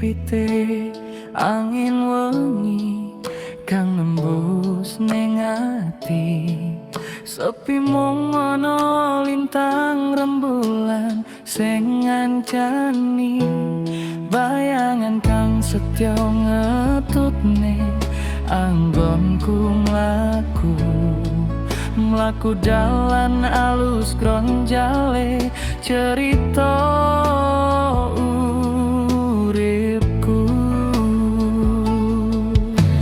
Sembribite angin wengi kang nembus ning ati, sepi mung ana lintang rembulan sing ngancani bayangan kang setya ngetutne anggonku mlaku dalan alus gronjale cerita uripku.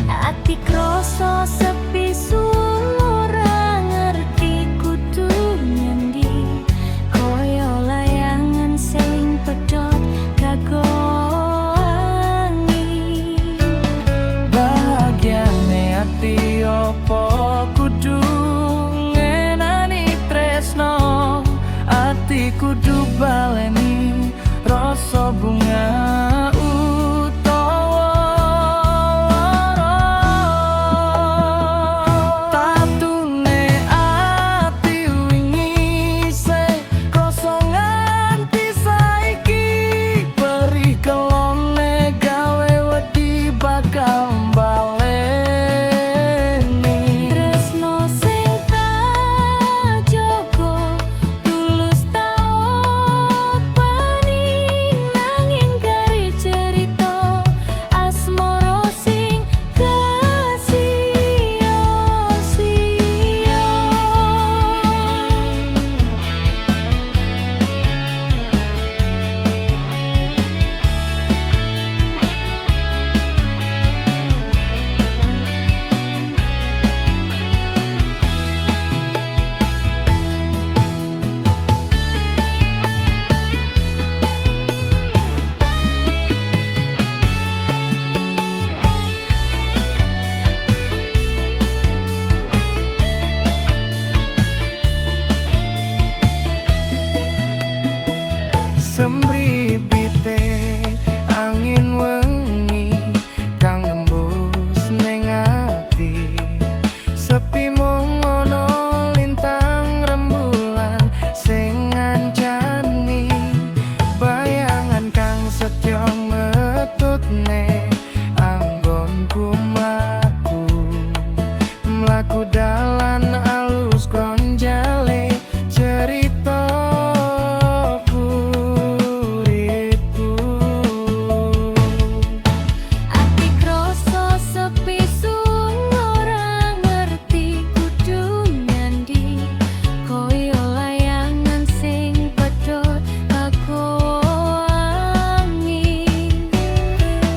Ati kroso sepi sun ora ngerti kudu ngendi, koyo layangan sing pedhot kagok angin. Bahagiane ati opo kudu ngenani tresno, ati kudu baleni rasa bunga utawa lara. Tatune ati wingi se krasa nganti saiki, perih kelone gawe wedi bakal baleni. Tresno sing tak jaga tulus tak opani, nanging kari cerita asmara sing kasio-sio. Sembribite angin wengi kang nembus ning ati, sepi mung ana lintang rembulan sing ngancani bayangan kang setya ngetutne anggonku mlaku dalan alus gronjale cerita uripku. Ati kroso sepi sun ora ngerti kudu ngendi, koyo layangan sing pedhot kagok angin.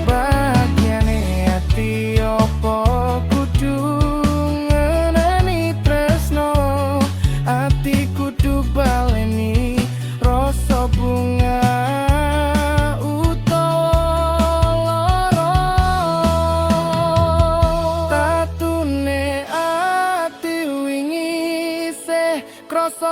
Bahagiane ati opo kudu ngenani tresno, ati kudu baleni rasa bunga utawa lara. Tatune ati wingi se krasa